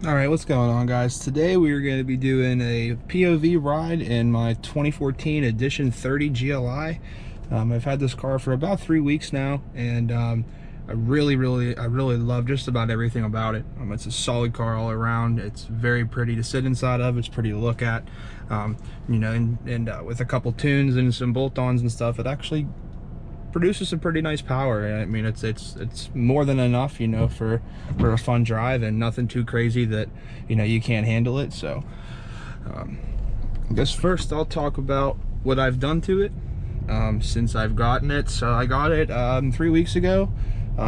All right, what's going on, guys? Today we are going to be doing a POV ride in my 2014 Edition 30 GLI. I've had this car for about 3 weeks now, and I really love just about everything about it. It's a solid car all around. It's very pretty to sit inside of. It's pretty to look at. With a couple tunes and some bolt-ons and stuff, it actually produces some pretty nice power. I mean, it's more than enough, for a fun drive, and nothing too crazy that you can't handle it. So I guess first I'll talk about what I've done to it since I've gotten it. So I got it 3 weeks ago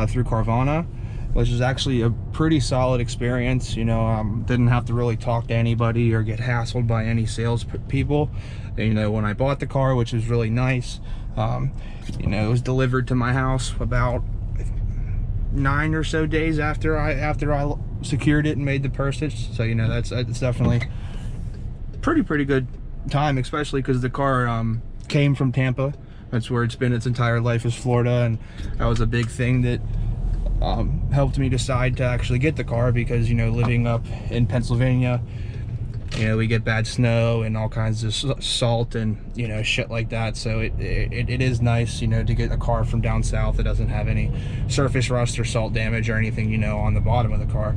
through Carvana, which is actually a pretty solid experience. Didn't have to really talk to anybody or get hassled by any sales people. When I bought the car, which was really nice, it was delivered to my house about 9 or so days after I secured it and made the purchase. So that's definitely pretty good time, especially because the car came from Tampa. That's where it's been its entire life, is Florida, and that was a big thing that helped me decide to actually get the car, because living up in Pennsylvania, we get bad snow and all kinds of salt and shit like that. So it is nice to get a car from down south that doesn't have any surface rust or salt damage or anything on the bottom of the car.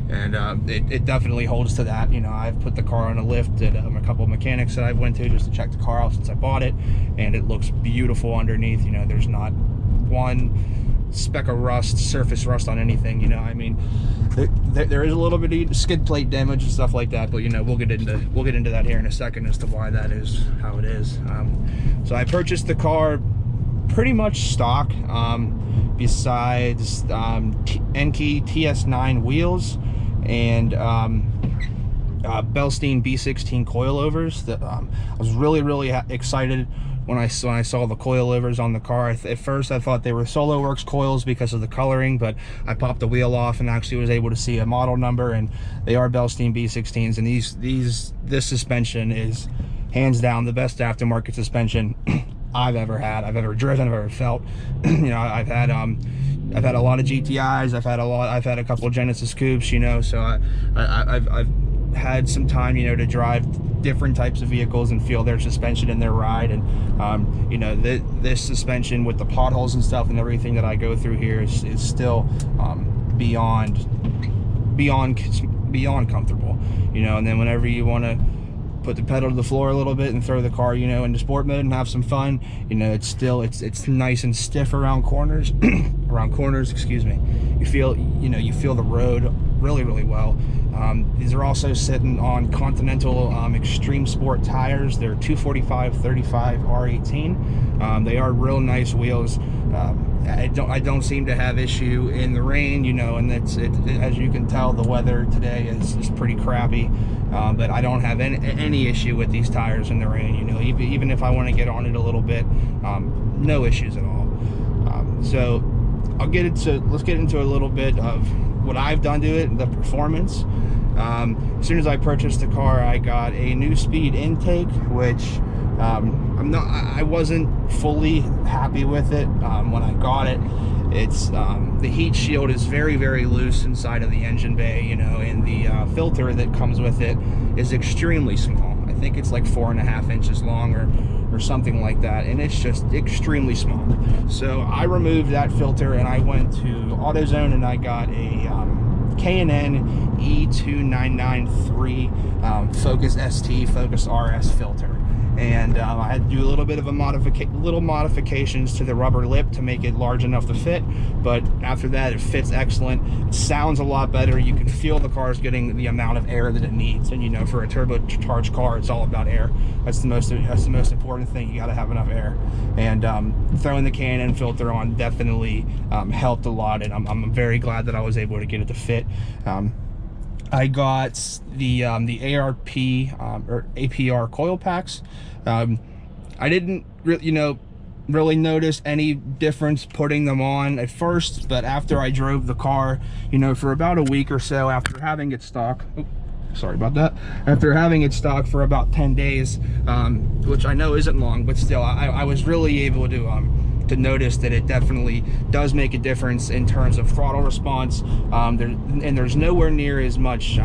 And it definitely holds to that. I've put the car on a lift at a couple of mechanics that I've went to just to check the car out since I bought it, and it looks beautiful underneath. There's not one speck of rust, surface rust on anything. I mean, there is a little bit of skid plate damage and stuff like that, but we'll get into that here in a second as to why that is how it is. So I purchased the car pretty much stock, besides Enkei TS9 wheels and Belstein B16 coilovers. That I was really excited when I saw the coilovers on the car. At first I thought they were SoloWorks coils because of the coloring, but I popped the wheel off and actually was able to see a model number, and they are Belstein B16s. And this suspension is hands down the best aftermarket suspension I've ever had, I've ever driven, I've ever felt. I've had a lot of GTIs, I've had a couple of Genesis coupes, so I've had some time, to drive different types of vehicles and feel their suspension and their ride. And this suspension with the potholes and stuff and everything that I go through here is still beyond comfortable. And then whenever you want to put the pedal to the floor a little bit and throw the car into sport mode and have some fun, it's nice and stiff around corners. Excuse me. You feel the road really well. These are also sitting on Continental Extreme Sport tires. They're 245/35 R18. They are real nice wheels. I don't seem to have issue in the rain, and as you can tell, the weather today is pretty crappy. But I don't have any issue with these tires in the rain. Even if I want to get on it a little bit, no issues at all. So let's get into a little bit of what I've done to it, the performance. As soon as I purchased the car, I got a new speed intake, which I wasn't fully happy with it when I got it. It's the heat shield is very loose inside of the engine bay, and the filter that comes with it is extremely small. I think it's like 4.5 inches long or something like that, and it's just extremely small. So I removed that filter and I went to AutoZone and I got a K&N E2993 Focus ST Focus RS filter. And I had to do a little bit of modifications to the rubber lip to make it large enough to fit, but after that it fits excellent. It sounds a lot better. You can feel the car is getting the amount of air that it needs, and for a turbocharged car, it's all about air. That's the most important thing. You got to have enough air, and throwing the K&N filter on definitely helped a lot, and I'm very glad that I was able to get it to fit. I got the ARP or APR coil packs. I didn't really notice any difference putting them on at first, but after I drove the car, for about a week or so after having it stock, sorry about that, after having it stock for about 10 days, which I know isn't long, but still, I was really able to to notice that it definitely does make a difference in terms of throttle response. There's nowhere near as much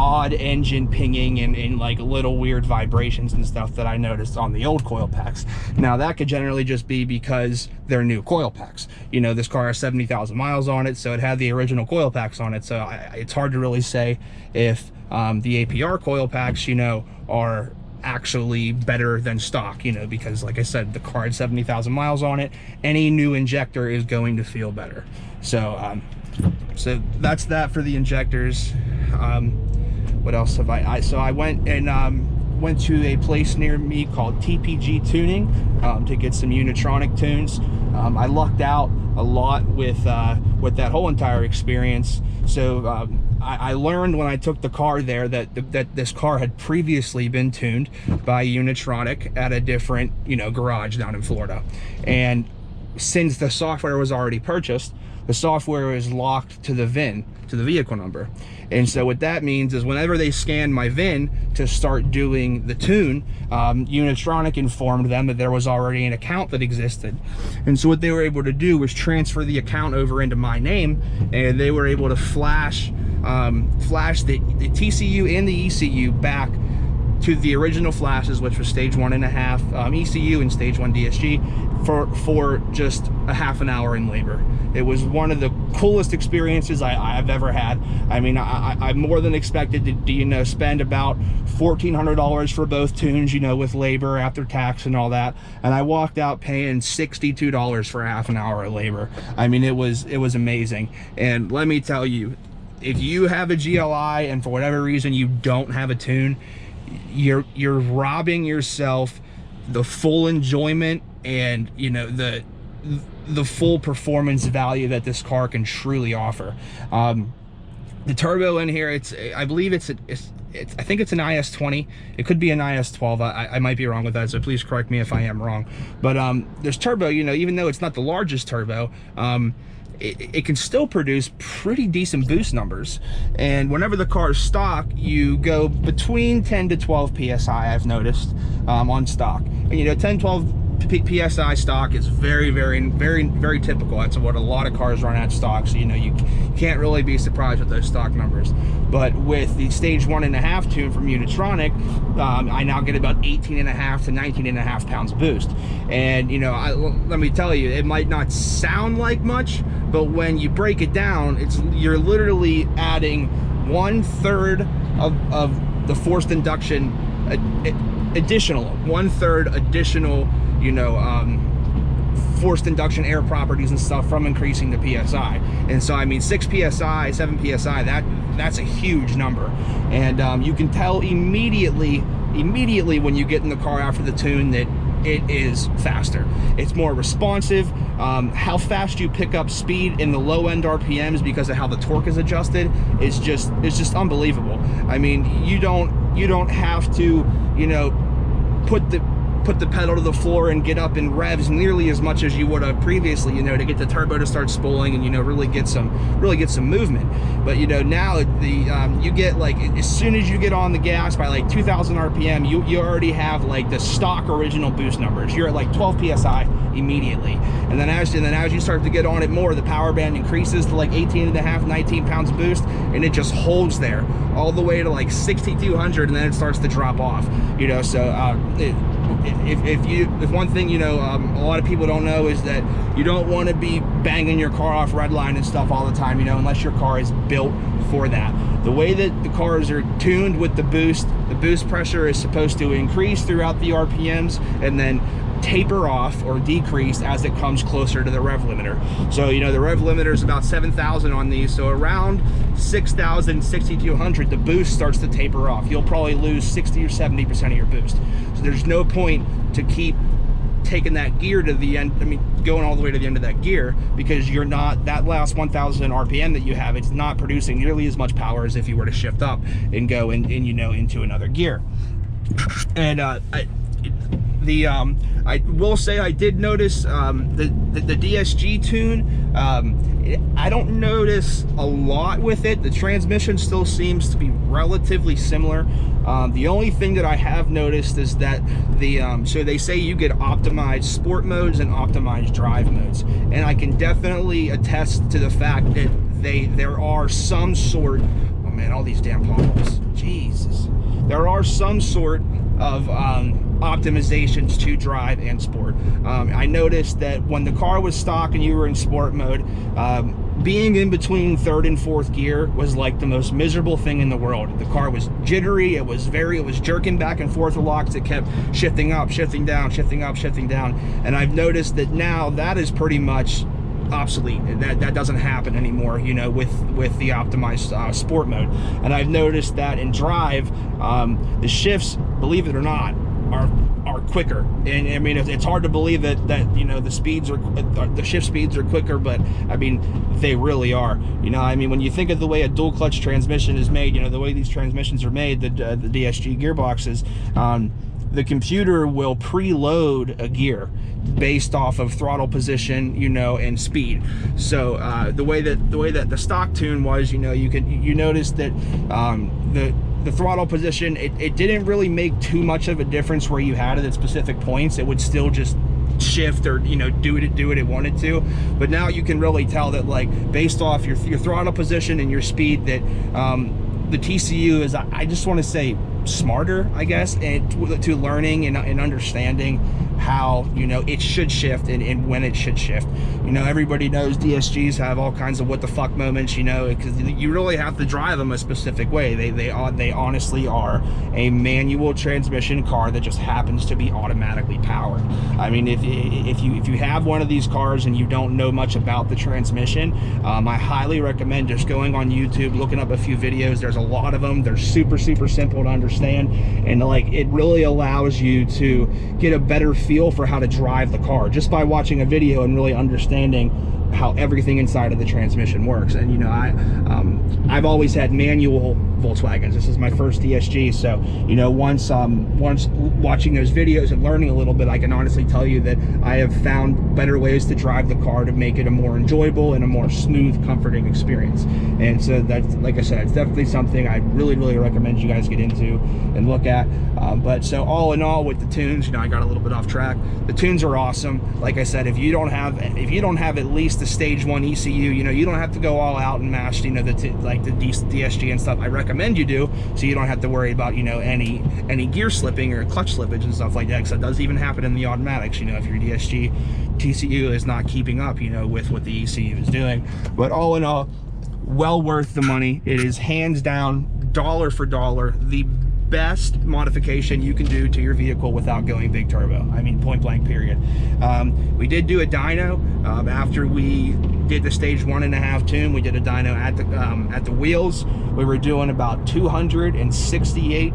odd engine pinging and like little weird vibrations and stuff that I noticed on the old coil packs. Now that could generally just be because they're new coil packs. You know, this car has 70,000 miles on it, so it had the original coil packs on it, so it's hard to really say if the APR coil packs, you know, are actually better than stock, you know, because like I said, the car had 70,000 miles on it. Any new injector is going to feel better. So so that's that for the injectors. What else have so I went went to a place near me called TPG Tuning to get some Unitronic tunes. I lucked out a lot with that whole entire experience. So I learned when I took the car there that this car had previously been tuned by Unitronic at a different, you know, garage down in Florida. And since the software was already purchased, the software is locked to the VIN, to the vehicle number. And so what that means is whenever they scan my VIN to start doing the tune, Unitronic informed them that there was already an account that existed. And so what they were able to do was transfer the account over into my name, and they were able to flash the TCU and the ECU back to the original flashes, which was stage 1.5 ECU and stage 1 DSG for just a half an hour in labor. It was one of the coolest experiences I've ever had. I mean, I more than expected to, you know, spend about $1,400 for both tunes, you know, with labor after tax and all that. And I walked out paying $62 for half an hour of labor. I mean, it was amazing. And let me tell you, if you have a GLI and for whatever reason you don't have a tune, you're robbing yourself the full enjoyment and, you know, the full performance value that this car can truly offer. The turbo in here, I believe I think it's an IS-20. It could be an IS-12. I might be wrong with that, so please correct me if I am wrong. But there's turbo, you know, even though it's not the largest turbo, it can still produce pretty decent boost numbers. And whenever the car is stock, you go between 10 to 12 PSI, I've noticed, on stock. And, you know, 10, 12 PSI stock is very, very, very, very typical. That's what a lot of cars run at stock. So, you know, you can't really be surprised with those stock numbers. But with the stage 1.5 tune from Unitronic, I now get about 18.5 to 19.5 pounds of boost. And, you know, let me tell you, it might not sound like much, but when you break it down, you're literally adding 1/3 of the forced induction additional, 1/3 additional, you know, forced induction air properties and stuff from increasing the PSI. And so, I mean, 6 PSI, 7 PSI, that's a huge number. And you can tell immediately when you get in the car after the tune that it is faster. It's more responsive. How fast you pick up speed in the low end RPMs because of how the torque is adjusted is just unbelievable. I mean, you don't have to, you know, put the pedal to the floor and get up in revs nearly as much as you would have previously, you know, to get the turbo to start spooling and, you know, really get some movement. But, you know, now you get, like, as soon as you get on the gas by like 2,000 RPM, you already have like the stock original boost numbers. You're at like 12 PSI immediately. And then as you start to get on it more, the power band increases to like 18.5, 19 pounds of boost, and it just holds there all the way to like 6,200, and then it starts to drop off, you know. So if one thing, you know, a lot of people don't know is that you don't want to be banging your car off redline and stuff all the time, you know, unless your car is built for that. The way that the cars are tuned with the boost pressure is supposed to increase throughout the RPMs and then taper off or decrease as it comes closer to the rev limiter. So, you know, the rev limiter is about 7,000 on these, so around 6,000, 6,200, the boost starts to taper off. You'll probably lose 60 or 70% of your boost. So there's no point to keep taking that gear to the end, I mean, going all the way to the end of that gear, because you're not, that last 1,000 RPM that you have, it's not producing nearly as much power as if you were to shift up and go in, you know, into another gear. And I will say I did notice the DSG tune. I don't notice a lot with it. The transmission still seems to be relatively similar. The only thing that I have noticed is that so they say you get optimized sport modes and optimized drive modes, and I can definitely attest to the fact that there are some sort, oh man, all these damn potholes, Jesus, there are some sort of optimizations to drive and sport. I noticed that when the car was stock and you were in sport mode, being in between third and fourth gear was like the most miserable thing in the world. The car was jittery, it was jerking back and forth with locks, it kept shifting up, shifting down, shifting up, shifting down, and I've noticed that now that is pretty much obsolete. That doesn't happen anymore, you know, with the optimized sport mode. And I've noticed that in drive, the shifts, believe it or not, are quicker. And I mean, it's hard to believe that you know, the shift speeds are quicker, but I mean, they really are. You know, I mean, when you think of the way a dual clutch transmission is made, you know, the way these transmissions are made, the DSG gearboxes, the computer will preload a gear based off of throttle position, you know, and speed. So the way that the stock tune was, you know, you notice that the throttle position, it didn't really make too much of a difference where you had it at specific points. It would still just shift, or you know, do what it wanted to. But now you can really tell that, like, based off your throttle position and your speed, that the TCU is, I just want to say, smarter, I guess, and to learning and understanding how, you know, it should shift and when it should shift. You know, everybody knows DSGs have all kinds of what the fuck moments, you know, because you really have to drive them a specific way. They honestly are a manual transmission car that just happens to be automatically powered. I mean, if you have one of these cars and you don't know much about the transmission, I highly recommend just going on YouTube, looking up a few videos. There's a lot of them. They're super simple to understand, and like, it really allows you to get a better feel for how to drive the car just by watching a video and really understanding how everything inside of the transmission works. And you know, I've always had manual Volkswagens. This is my first DSG, so you know, once watching those videos and learning a little bit, I can honestly tell you that I have found better ways to drive the car to make it a more enjoyable and a more smooth, comforting experience. And so that's, like I said, it's definitely something I really recommend you guys get into and look at. But so all in all, with the tunes, you know, I got a little bit off track. The tunes are awesome. Like I said, if you don't have at least the stage 1 ECU, you know, you don't have to go all out and mash, you know, like the DSG and stuff. I recommend you do, so you don't have to worry about, you know, any gear slipping or clutch slippage and stuff like that, because that does even happen in the automatics, you know, if your DSG TCU is not keeping up, you know, with what the ECU is doing. But all in all, well worth the money. It is hands down, dollar for dollar, the best modification you can do to your vehicle without going big turbo. I mean, point blank, period. We did do a dyno after we did the stage 1.5 tune. We did a dyno at the wheels. We were doing about 268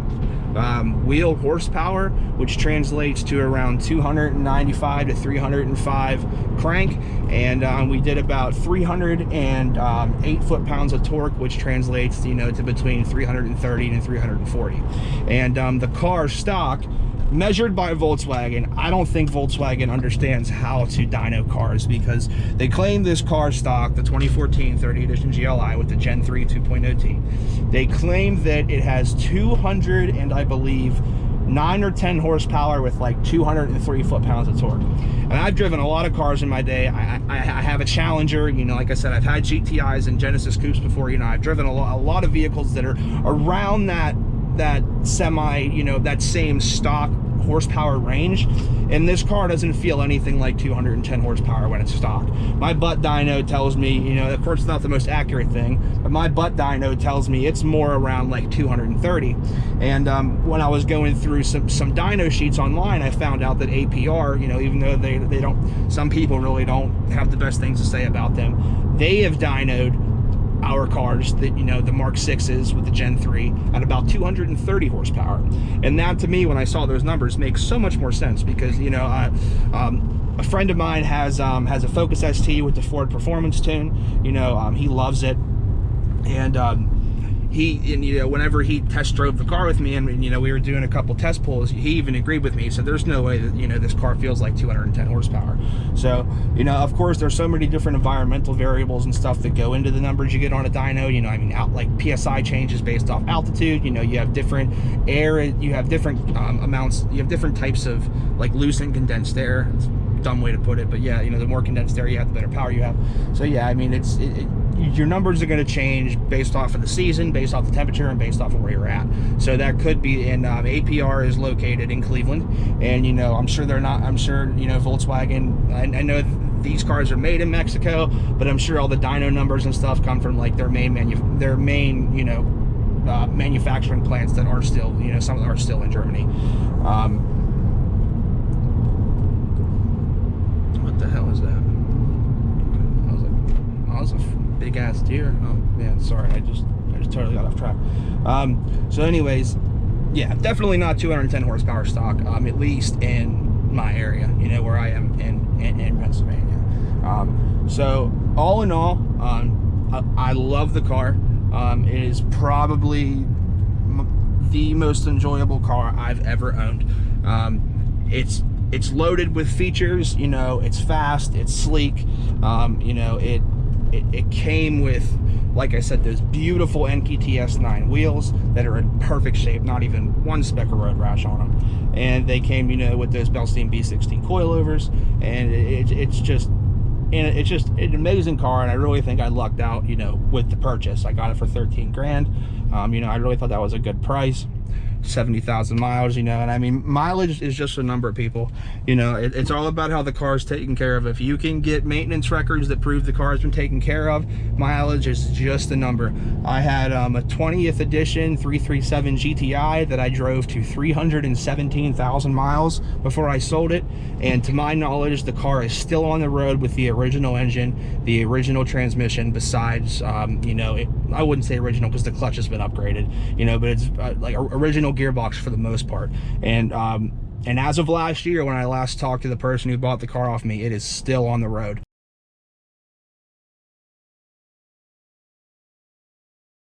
wheel horsepower, which translates to around 295 to 305 crank, and we did about 308 foot-pounds of torque, which translates, you know, to between 330 and 340. And the car stock, measured by Volkswagen, I don't think Volkswagen understands how to dyno cars, because they claim this car stock, the 2014 30 edition GLI with the Gen 3 2.0T, they claim that it has 200 and I believe 9 or 10 horsepower with like 203 foot-pounds of torque. And I've driven a lot of cars in my day. I have a Challenger, you know, like I said, I've had GTIs and Genesis Coupes before, you know, I've driven a lot of vehicles that are around that semi, you know, that same stock horsepower range, and this car doesn't feel anything like 210 horsepower when it's stock. My butt dyno tells me, you know, of course it's not the most accurate thing, but my butt dyno tells me it's more around like 230. And when I was going through some dyno sheets online, I found out that APR, you know, even though they don't, some people really don't have the best things to say about them, they have dynoed our cars, that, you know, the Mark 6s with the Gen 3 at about 230 horsepower. And that, to me, when I saw those numbers, makes so much more sense, because, you know, a friend of mine has a Focus ST with the Ford Performance tune. You know, he loves it, and and you know, whenever he test drove the car with me, and you know, we were doing a couple test pulls, he even agreed with me. He said there's no way that, you know, this car feels like 210 horsepower. So, you know, of course there's so many different environmental variables and stuff that go into the numbers you get on a dyno. You know, I mean, like PSI changes based off altitude. You know, you have different air, you have different amounts, you have different types of like loose and condensed air. It's a dumb way to put it, but yeah, you know, the more condensed air you have, the better power you have. So yeah, I mean, your numbers are going to change based off of the season, based off the temperature, and based off of where you're at. So that could be, and APR is located in Cleveland, and you know, I'm sure you know, Volkswagen, I know these cars are made in Mexico, but I'm sure all the dyno numbers and stuff come from like their main you know, manufacturing plants that are still, you know, some of them are still in Germany. What the hell is that? I was a big ass deer. Oh man, sorry, I just totally got off track. So anyways, yeah, definitely not 210 horsepower stock, at least in my area, you know, where I am in Pennsylvania. So all in all, I love the car. It is probably the most enjoyable car I've ever owned. It's loaded with features, you know, it's fast, it's sleek, you know, it came with, like I said, those beautiful NKTS 9 wheels that are in perfect shape, not even one speck of road rash on them. And they came, you know, with those Belstein B16 coilovers, and it's just an amazing car, and I really think I lucked out, you know, with the purchase. I got it for 13 grand. You know, I really thought that was a good price. 70,000 miles, you know, and I mean, mileage is just a number of people, you know, it's all about how the car is taken care of. If you can get maintenance records that prove the car has been taken care of, mileage is just a number. I had a 20th edition 337 GTI that I drove to 317,000 miles before I sold it, and to my knowledge, the car is still on the road with the original engine, the original transmission, besides, you know, I wouldn't say original because the clutch has been upgraded, you know, but it's like original gearbox for the most part. And as of last year, when I last talked to the person who bought the car off me, it is still on the road.